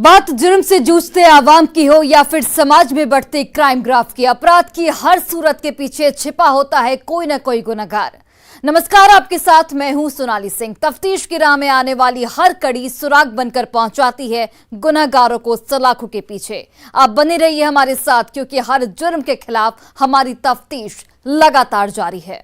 बात जुर्म से जूझते आवाम की हो या फिर समाज में बढ़ते क्राइम ग्राफ की, अपराध की हर सूरत के पीछे छिपा होता है कोई ना कोई गुनहगार। नमस्कार, आपके साथ मैं हूं सोनाली सिंह। तफ्तीश की राह में आने वाली हर कड़ी सुराग बनकर पहुंचाती है गुनहगारों को सलाखों के पीछे। आप बने रहिए हमारे साथ, क्योंकि हर जुर्म के खिलाफ हमारी तफ्तीश लगातार जारी है।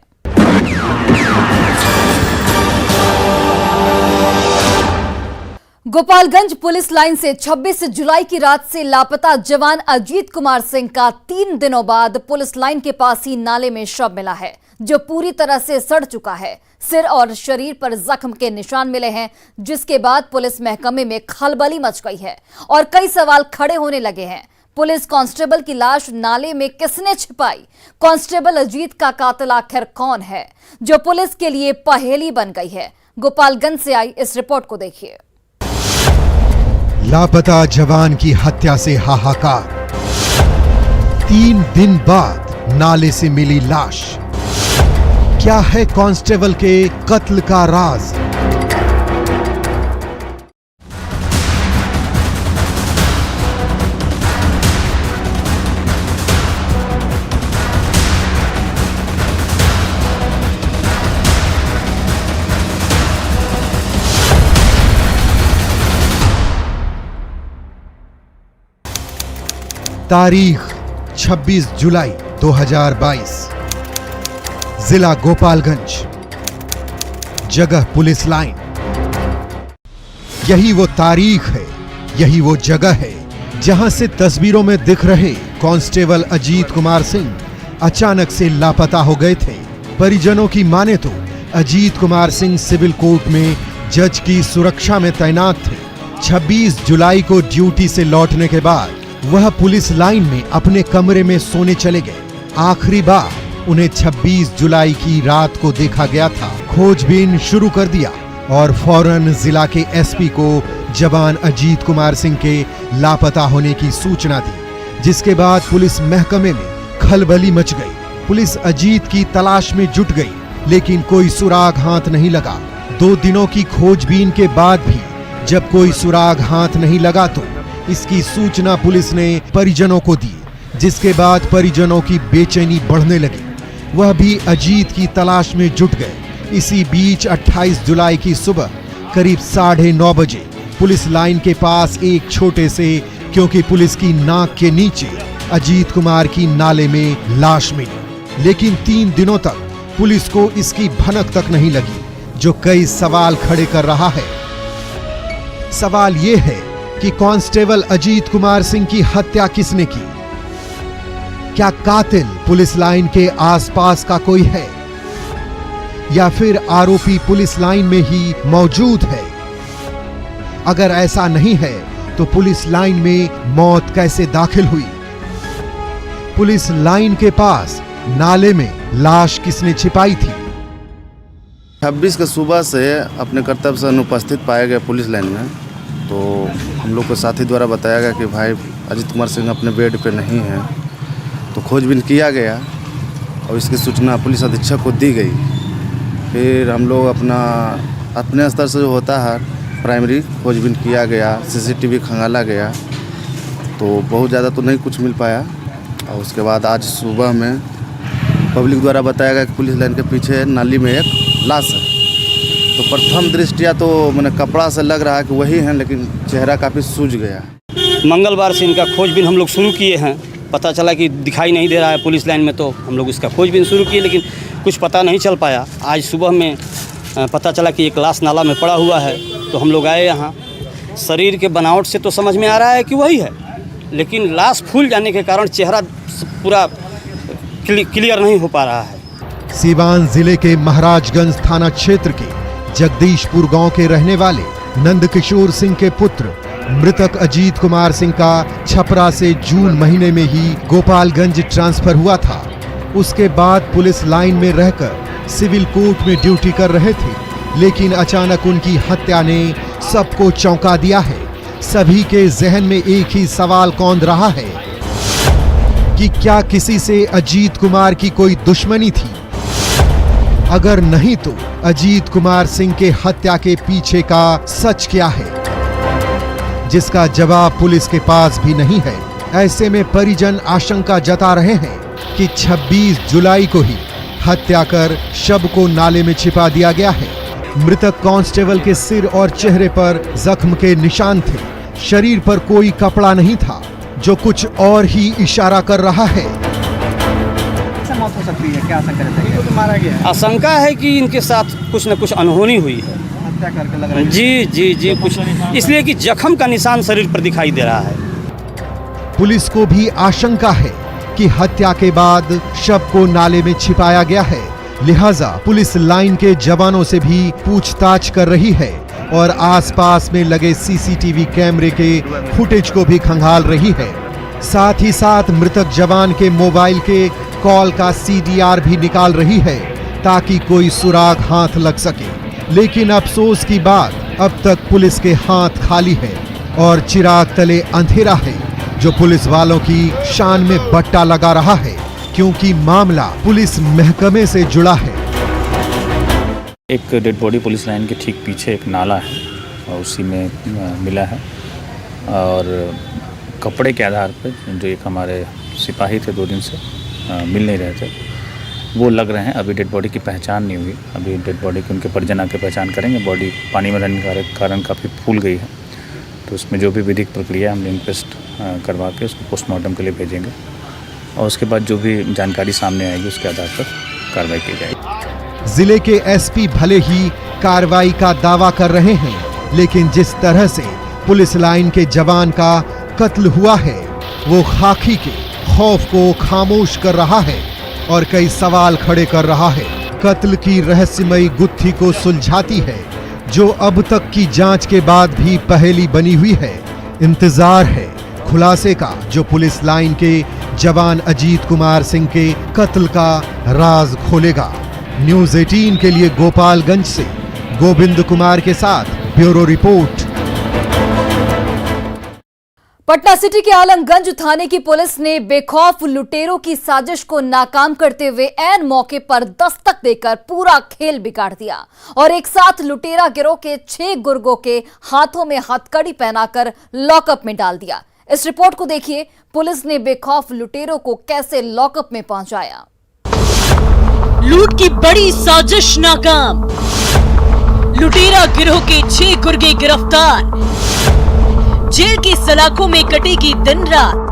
गोपालगंज पुलिस लाइन से 26 जुलाई की रात से लापता जवान अजीत कुमार सिंह का 3 दिनों बाद पुलिस लाइन के पास ही नाले में शव मिला है, जो पूरी तरह से सड़ चुका है। सिर और शरीर पर जख्म के निशान मिले हैं, जिसके बाद पुलिस महकमे में खलबली मच गई है और कई सवाल खड़े होने लगे हैं। पुलिस कांस्टेबल की लाश नाले में किसने छिपाई? कांस्टेबल अजीत का कातिल आखिर कौन है, जो पुलिस के लिए पहेली बन गई है? गोपालगंज से आई इस रिपोर्ट को देखिए। लापता जवान की हत्या से हाहाकार, 3 दिन बाद नाले से मिली लाश। क्या है कांस्टेबल के कत्ल का राज? तारीख 26 जुलाई 2022, जिला गोपालगंज, जगह पुलिस लाइन। यही वो तारीख है, यही वो जगह है जहां से तस्वीरों में दिख रहे कांस्टेबल अजीत कुमार सिंह अचानक से लापता हो गए थे। परिजनों की माने तो अजीत कुमार सिंह सिविल कोर्ट में जज की सुरक्षा में तैनात थे। 26 जुलाई को ड्यूटी से लौटने के बाद वह पुलिस लाइन में अपने कमरे में सोने चले गए। आखिरी बार उन्हें 26 जुलाई की रात को देखा गया था। खोजबीन शुरू कर दिया और फौरन जिला के एसपी को जवान अजीत कुमार सिंह के लापता होने की सूचना दी, जिसके बाद पुलिस महकमे में खलबली मच गई। पुलिस अजीत की तलाश में जुट गई, लेकिन कोई सुराग हाथ नहीं लगा। 2 दिनों की खोजबीन के बाद भी जब कोई सुराग हाथ नहीं लगा तो इसकी सूचना पुलिस ने परिजनों को दी, जिसके बाद परिजनों की बेचैनी बढ़ने लगी। वह भी अजीत की तलाश में जुट गए। इसी बीच 28 जुलाई की सुबह करीब 9:30 बजे पुलिस लाइन के पास एक छोटे से, क्योंकि पुलिस की नाक के नीचे अजीत कुमार की नाले में लाश मिली। लेकिन 3 दिनों तक पुलिस को इसकी भनक तक नहीं लगी, जो कई सवाल खड़े कर रहा है। सवाल यह है कि कांस्टेबल अजीत कुमार सिंह की हत्या किसने की? क्या कातिल पुलिस लाइन के आसपास का कोई है, या फिर आरोपी पुलिस लाइन में ही मौजूद है? अगर ऐसा नहीं है तो पुलिस लाइन में मौत कैसे दाखिल हुई? पुलिस लाइन के पास नाले में लाश किसने छिपाई थी? 26 के सुबह से अपने कर्तव्य से अनुपस्थित पाए गए पुलिस लाइन में, तो हम लोग को साथी द्वारा बताया गया कि भाई अजीत कुमार सिंह अपने बेड पे नहीं है। तो खोजबीन किया गया और इसकी सूचना पुलिस अधीक्षक को दी गई। फिर हम लोग अपने स्तर से जो होता है प्राइमरी खोजबीन किया गया, सीसीटीवी खंगाला गया, तो बहुत ज़्यादा तो नहीं कुछ मिल पाया। और उसके बाद आज सुबह में पब्लिक द्वारा बताया गया कि पुलिस लाइन के पीछे नाली में एक लाश है। तो प्रथम दृष्टिया तो मैंने कपड़ा से लग रहा है कि वही है, लेकिन चेहरा काफ़ी सूज गया। मंगलवार से इनका खोजबीन हम लोग शुरू किए हैं। पता चला कि दिखाई नहीं दे रहा है पुलिस लाइन में, तो हम लोग इसका खोजबीन शुरू किए, लेकिन कुछ पता नहीं चल पाया। आज सुबह में पता चला कि एक लाश नाला में पड़ा हुआ है, तो हम लोग आए यहाँ। शरीर के बनावट से तो समझ में आ रहा है कि वही है, लेकिन लाश फूल जाने के कारण चेहरा पूरा क्लियर नहीं हो पा रहा है। सीवान जिले के महाराजगंज थाना क्षेत्र के जगदीशपुर गांव के रहने वाले नंदकिशोर सिंह के पुत्र मृतक अजीत कुमार सिंह का छपरा से जून महीने में ही गोपालगंज ट्रांसफर हुआ था। उसके बाद पुलिस लाइन में रहकर सिविल कोर्ट में ड्यूटी कर रहे थे, लेकिन अचानक उनकी हत्या ने सबको चौंका दिया है। सभी के जहन में एक ही सवाल कौंध रहा है कि क्या किसी से अजीत कुमार की कोई दुश्मनी थी? अगर नहीं तो अजीत कुमार सिंह के हत्या के पीछे का सच क्या है? जिसका जवाब पुलिस के पास भी नहीं है। ऐसे में परिजन आशंका जता रहे हैं कि 26 जुलाई को ही हत्या कर शव को नाले में छिपा दिया गया है। मृतक कांस्टेबल के सिर और चेहरे पर जख्म के निशान थे। शरीर पर कोई कपड़ा नहीं था, जो कुछ और ही इशारा कर रहा है। मौत हो सकती है, क्या आशंका रहता है? तो मारा गया है, आशंका है कि इनके साथ कुछ न कुछ अनहोनी हुई है। हत्या करके लग रहा है। जी कुछ इसलिए कि जख्म का निशान शरीर पर दिखाई दे रहा है। पुलिस को भी आशंका है कि हत्या के बाद शव को नाले में छिपाया गया है। लिहाजा पुलिस लाइन के जवानों से भी पूछताछ कर रही है और आसपास में लगे सीसीटीवी कैमरे के फुटेज को भी खंगाल रही है। साथ ही साथ मृतक जवान के मोबाइल के कॉल का सीडीआर भी निकाल रही है, ताकि कोई सुराग हाथ लग सके। लेकिन अफसोस की बात, अब तक पुलिस के हाथ खाली है और चिराग तले अंधेरा है, जो पुलिस वालों की शान में बट्टा लगा रहा है, क्योंकि मामला पुलिस महकमे से जुड़ा है। एक डेड बॉडी पुलिस लाइन के ठीक पीछे एक नाला है और उसी में मिला है, और कपड़े के आधार पर जो एक हमारे सिपाही थे 2 दिन से मिल नहीं रहे थे, वो लग रहे हैं। अभी डेड बॉडी की पहचान नहीं हुई। अभी डेड बॉडी की उनके परिजन आके पहचान करेंगे। बॉडी पानी में रहने के कारण काफ़ी फूल गई है, तो उसमें जो भी विधिक प्रक्रिया हम इंक्वेस्ट करवा के उसको पोस्टमार्टम के लिए भेजेंगे, और उसके बाद जो भी जानकारी सामने आएगी उसके आधार पर कार्रवाई की जाएगी। जिले के एसपी भले ही कार्रवाई का दावा कर रहे हैं, लेकिन जिस तरह से पुलिस लाइन के जवान का कत्ल हुआ है, वो खाकी के खौफ को खामोश कर रहा है और कई सवाल खड़े कर रहा है। कत्ल की रहस्यमयी गुत्थी को सुलझाती है, जो अब तक की जांच के बाद भी पहेली बनी हुई है। इंतजार है खुलासे का, जो पुलिस लाइन के जवान अजीत कुमार सिंह के कत्ल का राज खोलेगा। न्यूज़ 18 के लिए गोपालगंज से गोविंद कुमार के साथ ब्यूरो रिपोर्ट। पटना सिटी के आलमगंज थाने की पुलिस ने बेखौफ लुटेरों की साजिश को नाकाम करते हुए ऐन मौके पर दस्तक देकर पूरा खेल बिगाड़ दिया और एक साथ लुटेरा गिरोह के 6 गुर्गों के हाथों में हथकड़ी पहनाकर लॉकअप में डाल दिया। इस रिपोर्ट को देखिए, पुलिस ने बेखौफ लुटेरों को कैसे लॉकअप में पहुंचाया। लूट की बड़ी साजिश नाकाम, लुटेरा गिरोह के 6 गुर्गे गिरफ्तार, जेल की सलाखों में कटेगी दिन रात।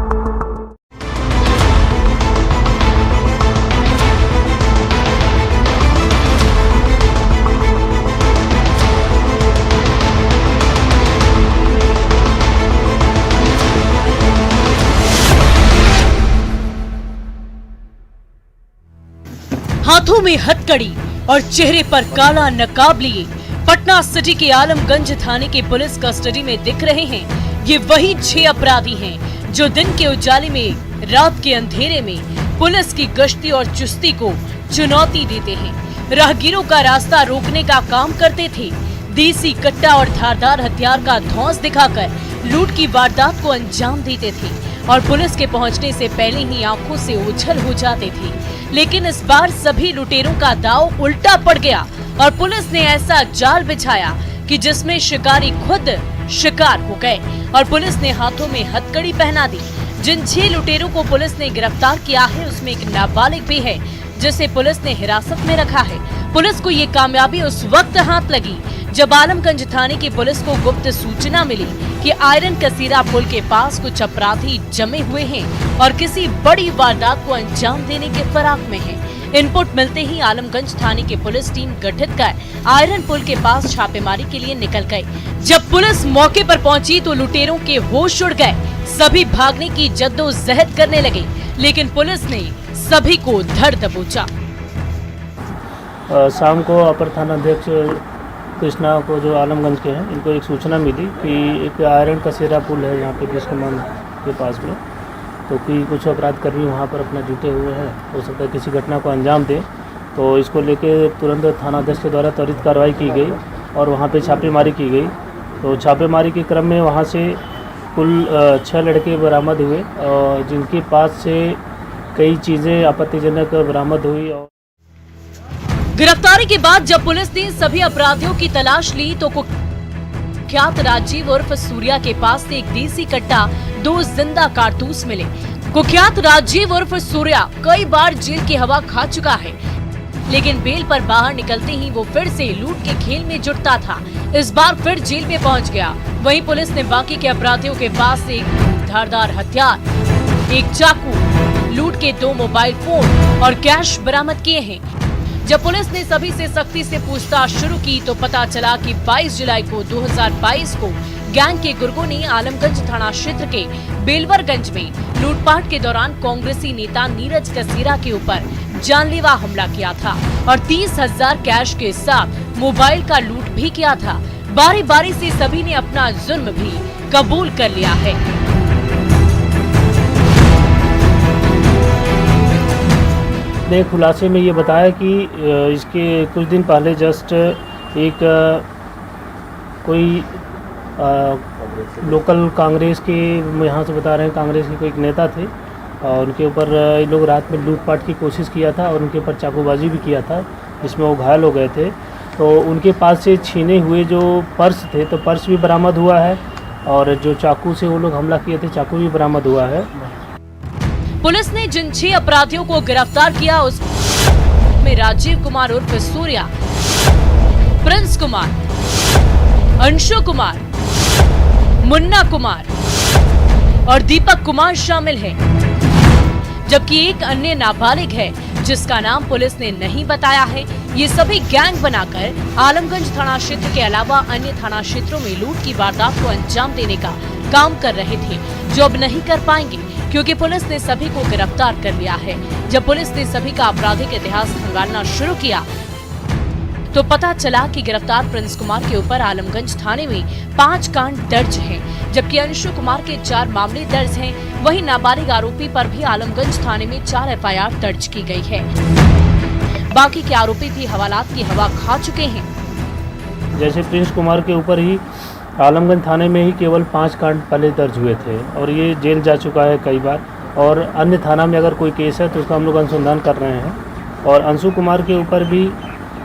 हाथों में हथकड़ी और चेहरे पर काला नकाब लिए पटना सिटी के आलमगंज थाने के पुलिस कस्टडी में दिख रहे हैं। ये वही 6 अपराधी हैं जो दिन के उजाले में, रात के अंधेरे में पुलिस की गश्ती और चुस्ती को चुनौती देते हैं। राहगीरों का रास्ता रोकने का काम करते थे। देसी कट्टा और धारदार हथियार का धौंस दिखाकर लूट की वारदात को अंजाम देते थे और पुलिस के पहुंचने से पहले ही आंखों से ओझल हो जाते थे। लेकिन इस बार सभी लुटेरों का दांव उल्टा पड़ गया और पुलिस ने ऐसा जाल बिछाया कि जिसमें शिकारी खुद शिकार हो गए और पुलिस ने हाथों में हथकड़ी पहना दी। जिन 6 लुटेरों को पुलिस ने गिरफ्तार किया है, उसमें एक नाबालिग भी है जिसे पुलिस ने हिरासत में रखा है। पुलिस को ये कामयाबी उस वक्त हाथ लगी जब आलमगंज थाने की पुलिस को गुप्त सूचना मिली कि आयरन कसीरा पुल के पास कुछ अपराधी जमे हुए हैं और किसी बड़ी वारदात को अंजाम देने के फिराक में हैं। इनपुट मिलते ही आलमगंज थाने की पुलिस टीम गठित कर आयरन पुल के पास छापेमारी के लिए निकल गई। जब पुलिस मौके पर पहुंची तो लुटेरों के होश उड़ गए। सभी भागने की जद्दोजहद करने लगे, लेकिन पुलिस ने सभी को धर दबोचा। शाम को अपर थानाध्यक्ष कृष्णा को, जो आलमगंज के हैं, इनको एक सूचना मिली कि एक आयरन कसेरा पुल है यहाँ पे बिस्कमान के पास में, तो कि कुछ अपराधकर्मी वहाँ पर अपना जुटे हुए हैं, हो सकता है किसी घटना को अंजाम दें। तो इसको लेके तुरंत थानाध्यक्ष के द्वारा त्वरित कार्रवाई की गई और वहाँ पे छापेमारी की गई। तो छापेमारी के क्रम में वहाँ से कुल 6 लड़के बरामद हुए और जिनके पास से कई चीज़ें आपत्तिजनक बरामद हुई। और गिरफ्तारी के बाद जब पुलिस ने सभी अपराधियों की तलाश ली तो कुख्यात राजीव उर्फ सूर्या के पास से एक देसी कट्टा, 2 जिंदा कारतूस मिले। कुख्यात राजीव उर्फ सूर्या कई बार जेल की हवा खा चुका है, लेकिन बेल पर बाहर निकलते ही वो फिर से लूट के खेल में जुटता था। इस बार फिर जेल में पहुंच गया। वहीं पुलिस ने बाकी के अपराधियों के पास से एक धारदार हथियार, एक चाकू, लूट के 2 मोबाइल फोन और कैश बरामद किए हैं। जब पुलिस ने सभी से सख्ती से पूछताछ शुरू की तो पता चला कि 22 जुलाई को 2022 को गैंग के गुर्गों ने आलमगंज थाना क्षेत्र के बेलवरगंज में लूटपाट के दौरान कांग्रेसी नेता नीरज कसेरा के ऊपर जानलेवा हमला किया था और 30,000 कैश के साथ मोबाइल का लूट भी किया था। बारी बारी से सभी ने अपना जुर्म भी कबूल कर लिया है। ने खुलासे में ये बताया कि इसके कुछ दिन पहले जस्ट एक कोई लोकल कांग्रेस के, यहाँ से बता रहे हैं, कांग्रेस के कोई एक नेता थे और उनके ऊपर ये लोग रात में लूटपाट की कोशिश किया था और उनके ऊपर चाकूबाजी भी किया था, जिसमें वो घायल हो गए थे। तो उनके पास से छीने हुए जो पर्स थे, तो पर्स भी बरामद हुआ है और जो चाकू से वो लोग हमला किए थे, चाकू भी बरामद हुआ है। पुलिस ने जिन 6 अपराधियों को गिरफ्तार किया उसमें राजीव कुमार उर्फ सूर्या, प्रिंस कुमार, अंशु कुमार, मुन्ना कुमार और दीपक कुमार शामिल हैं, जबकि एक अन्य नाबालिग है जिसका नाम पुलिस ने नहीं बताया है। ये सभी गैंग बनाकर आलमगंज थाना क्षेत्र के अलावा अन्य थाना क्षेत्रों में लूट की वारदात को अंजाम देने का काम कर रहे थे, जो अब नहीं कर पाएंगे क्योंकि पुलिस ने सभी को गिरफ्तार कर लिया है। जब पुलिस ने सभी का आपराधिक इतिहास खंगालना शुरू किया तो पता चला कि गिरफ्तार प्रिंस कुमार के ऊपर आलमगंज थाने में 5 कांड दर्ज हैं, जबकि अंशु कुमार के 4 मामले दर्ज हैं। वहीं नाबालिग आरोपी पर भी आलमगंज थाने में 4 FIR दर्ज की गई है। बाकी के आरोपी भी हवालात की हवा खा चुके हैं। जैसे प्रिंस कुमार के ऊपर ही आलमगंज थाने में ही केवल 5 कांड पहले दर्ज हुए थे और ये जेल जा चुका है कई बार, और अन्य थाना में अगर कोई केस है तो उसका हम लोग अनुसंधान कर रहे हैं। और अंशु कुमार के ऊपर भी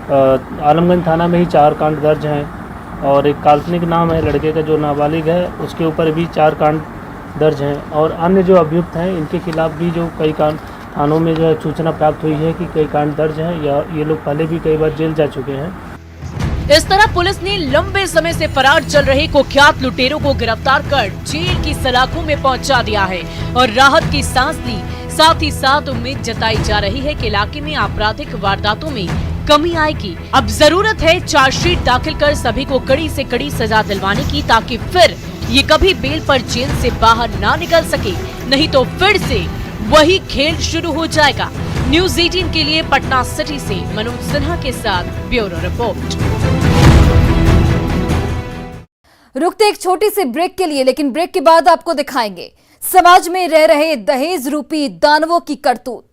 आलमगंज थाना में ही 4 कांड दर्ज हैं और एक काल्पनिक नाम है लड़के का जो नाबालिग है, उसके ऊपर भी 4 कांड दर्ज हैं। और अन्य जो अभियुक्त हैं इनके खिलाफ भी जो कई कांड थानों में जो है सूचना प्राप्त हुई है कि कई कांड दर्ज हैं या ये लोग पहले भी कई बार जेल जा चुके हैं। इस तरह पुलिस ने लंबे समय से फरार चल रहे कुख्यात लुटेरों को गिरफ्तार कर जेल की सलाखों में पहुंचा दिया है और राहत की सांस ली। साथ ही साथ उम्मीद जताई जा रही है कि इलाके में आपराधिक वारदातों में कमी आएगी। अब जरूरत है चार्जशीट दाखिल कर सभी को कड़ी से कड़ी सजा दिलवाने की, ताकि फिर ये कभी बेल पर जेल से बाहर ना निकल सके, नहीं तो फिर से वही खेल शुरू हो जाएगा। न्यूज़ 18 के लिए पटना सिटी से मनोज सिन्हा के साथ ब्यूरो रिपोर्ट। रुकते एक छोटी सी ब्रेक के लिए, लेकिन ब्रेक के बाद आपको दिखाएंगे समाज में रह रहे दहेज रूपी दानवों की करतूत।